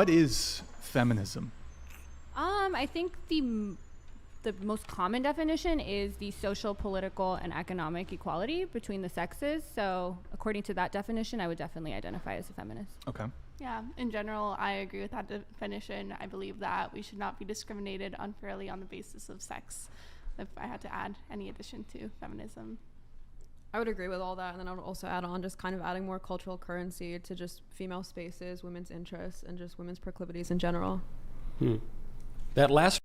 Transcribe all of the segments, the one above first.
What is feminism? I think the most common definition is the social, political, and economic equality between the sexes. So according to that definition, I would definitely identify as a feminist. Okay. Yeah, in general, I agree with that definition. I believe that we should not be discriminated unfairly on the basis of sex, if I had to add any addition to feminism. I would agree with all that, and then I would also add on just kind of adding more cultural currency to just female spaces, women's interests, and just women's proclivities in general. That last,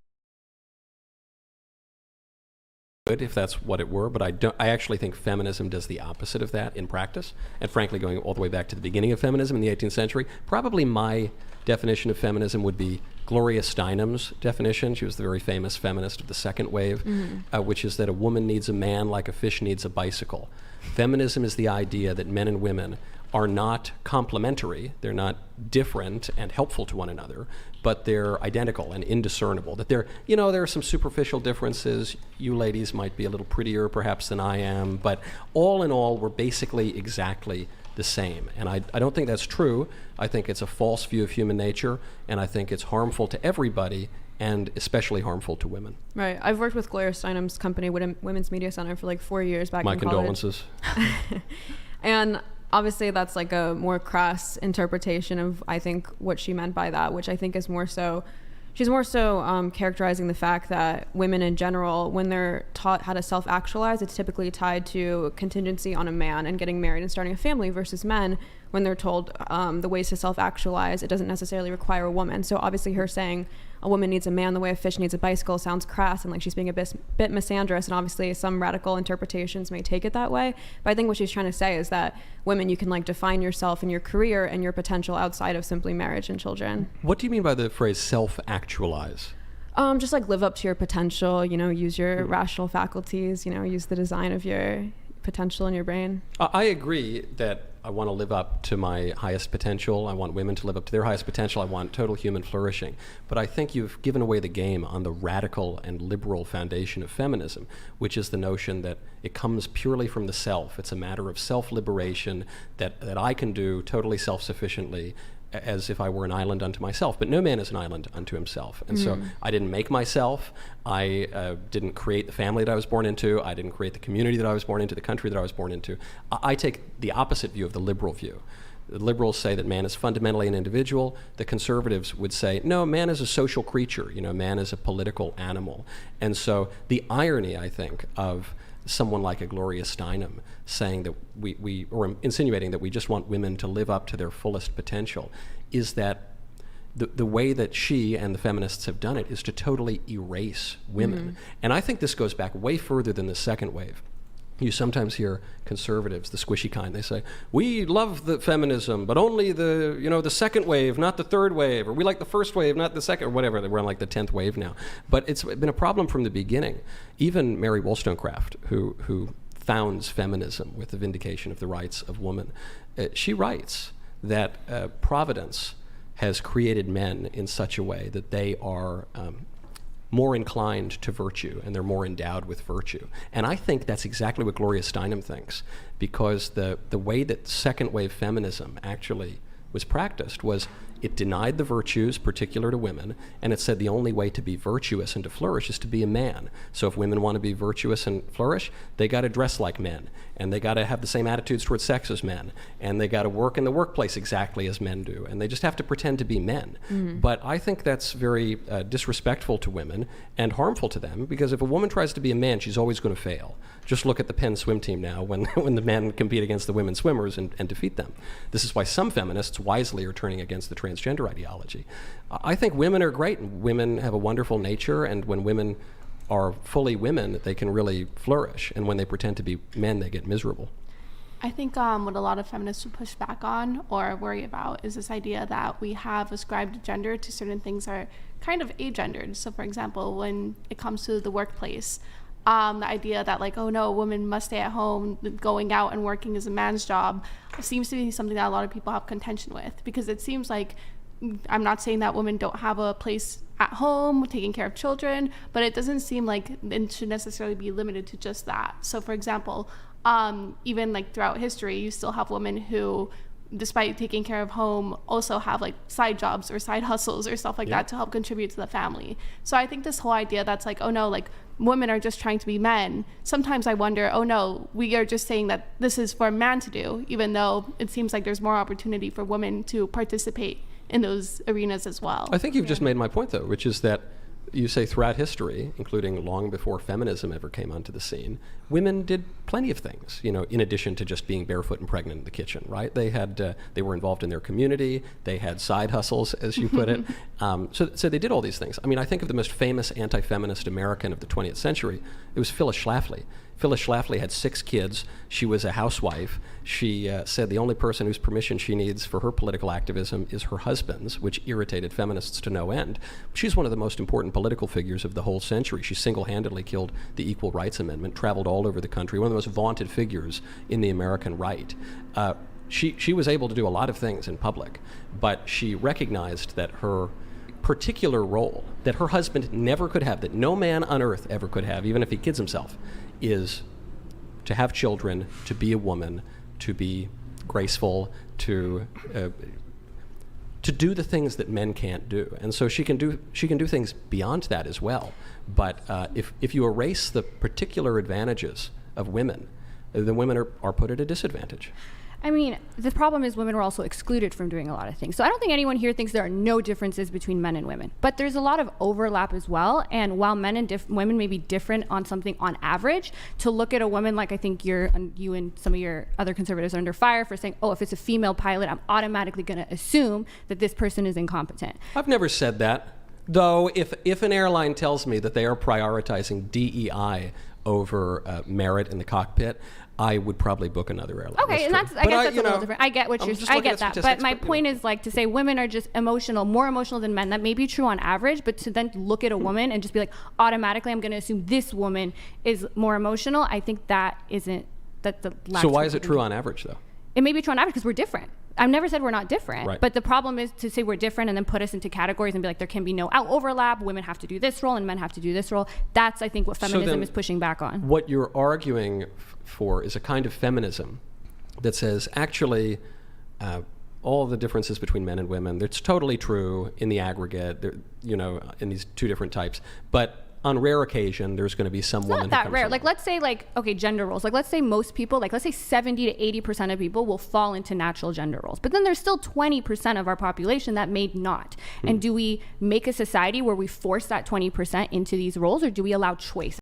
good if that's what it were, but I actually think feminism does the opposite of that in practice. And frankly, going all the way back to the beginning of feminism in the 18th century, probably my definition of feminism would be Gloria Steinem's definition. She was the very famous feminist of the second wave, which is that a woman needs a man like a fish needs a bicycle. Feminism is the idea that men and women are not complementary, they're not different and helpful to one another, but they're identical and indiscernible. That there are some superficial differences. You ladies might be a little prettier perhaps than I am, but all in all, we're basically exactly the same. And I don't think that's true. I think it's a false view of human nature, and I think it's harmful to everybody, and especially harmful to women. Right. I've worked with Gloria Steinem's company, Women's Media Center, for like 4 years back in college. My condolences. And obviously that's like a more crass interpretation of, I think, what she meant by that, which I think is more so, she's more so characterizing the fact that women in general, when they're taught how to self-actualize, it's typically tied to contingency on a man and getting married and starting a family, versus men, when they're told the ways to self-actualize, it doesn't necessarily require a woman. So obviously her saying a woman needs a man the way a fish needs a bicycle sounds crass and like she's being a bit misandrous, and obviously some radical interpretations may take it that way. But I think what she's trying to say is that women, you can like define yourself and your career and your potential outside of simply marriage and children. What do you mean by the phrase self-actualize? Just like live up to your potential, use your rational faculties, use the design of your potential in your brain. I agree that I want to live up to my highest potential. I want women to live up to their highest potential. I want total human flourishing. But I think you've given away the game on the radical and liberal foundation of feminism, which is the notion that it comes purely from the self. It's a matter of self-liberation that I can do totally self-sufficiently, as if I were an island unto myself. But no man is an island unto himself. And so I didn't make myself. I didn't create the family that I was born into. I didn't create the community that I was born into, the country that I was born into. I take the opposite view of the liberal view. The liberals say that man is fundamentally an individual. The conservatives would say, no, man is a social creature. Man is a political animal. And so the irony, I think, of someone like a Gloria Steinem saying that or insinuating that we just want women to live up to their fullest potential, is that the way that she and the feminists have done it is to totally erase women. And I think this goes back way further than the second wave. You sometimes hear conservatives, the squishy kind, they say, we love the feminism, but only the second wave, not the third wave, or we like the first wave, not the second, or whatever. We're on like the 10th wave now. But it's been a problem from the beginning. Even Mary Wollstonecraft, who founds feminism with the vindication of the rights of women, she writes that Providence has created men in such a way that they are more inclined to virtue, and they're more endowed with virtue. And I think that's exactly what Gloria Steinem thinks, because the way that second wave feminism actually was practiced was it denied the virtues particular to women, and it said the only way to be virtuous and to flourish is to be a man. So if women want to be virtuous and flourish, they got to dress like men, and they got to have the same attitudes towards sex as men, and they got to work in the workplace exactly as men do, and they just have to pretend to be men. But I think that's very disrespectful to women and harmful to them, because if a woman tries to be a man, she's always going to fail. Just look at the Penn swim team now when the men compete against the women swimmers and defeat them. This is why some feminists wisely are turning against the transgender ideology. I think women are great, and women have a wonderful nature, and when women are fully women, they can really flourish, and when they pretend to be men, they get miserable. I think what a lot of feminists would push back on or worry about is this idea that we have ascribed gender to certain things that are kind of agendered. So for example, when it comes to the workplace, the idea that like, oh no, a woman must stay at home, going out and working is a man's job, seems to be something that a lot of people have contention with, because it seems like, I'm not saying that women don't have a place at home taking care of children, but it doesn't seem like it should necessarily be limited to just that. So for example, even like throughout history, you still have women who despite taking care of home, also have like side jobs or side hustles or stuff like that to help contribute to the family. So I think this whole idea that's like, oh no, like women are just trying to be men. Sometimes I wonder, oh no, we are just saying that this is for a man to do, even though it seems like there's more opportunity for women to participate in those arenas as well. I think you've just made my point, though, which is that you say throughout history, including long before feminism ever came onto the scene, women did plenty of things, you know, in addition to just being barefoot and pregnant in the kitchen, right? They were involved in their community. They had side hustles, as you put it. So they did all these things. I mean, I think of the most famous anti-feminist American of the 20th century. It was Phyllis Schlafly. Phyllis Schlafly had 6 kids. She was a housewife. She said the only person whose permission she needs for her political activism is her husband's, which irritated feminists to no end. She's one of the most important political figures of the whole century. She single-handedly killed the Equal Rights Amendment, traveled all over the country, one of the most vaunted figures in the American right. She was able to do a lot of things in public, but she recognized that her particular role that her husband never could have, that no man on earth ever could have, even if he kids himself, is to have children, to be a woman, to be graceful, to do the things that men can't do. And so she can do things beyond that as well. But if you erase the particular advantages of women, then women are put at a disadvantage. I mean, the problem is women were also excluded from doing a lot of things. So I don't think anyone here thinks there are no differences between men and women, but there's a lot of overlap as well. And while men and women may be different on something on average, to look at a woman like I think you and some of your other conservatives are under fire for saying, oh, if it's a female pilot, I'm automatically going to assume that this person is incompetent. I've never said that. Though if an airline tells me that they are prioritizing DEI over merit in the cockpit, I would probably book another airline. Okay, and I guess that's a little different. I get what I get that. But my point is like to say women are just more emotional than men. That may be true on average, but to then look at a woman and just be like, automatically I'm going to assume this woman is more emotional. I think that isn't, that's the last. So why is it true on average though? It may be true on average because we're different. I've never said we're not different, right. But the problem is to say we're different and then put us into categories and be like, there can be no overlap. Women have to do this role and men have to do this role. That's, I think, what feminism is pushing back on. What you're arguing for is a kind of feminism that says, actually, all the differences between men and women, it's totally true in the aggregate, in these two different types. But on rare occasion, there's going to be some woman. It's not that rare. Like, let's say, gender roles. Like, let's say most people, let's say 70 to 80% of people will fall into natural gender roles. But then there's still 20% of our population that may not. And do we make a society where we force that 20% into these roles, or do we allow choice?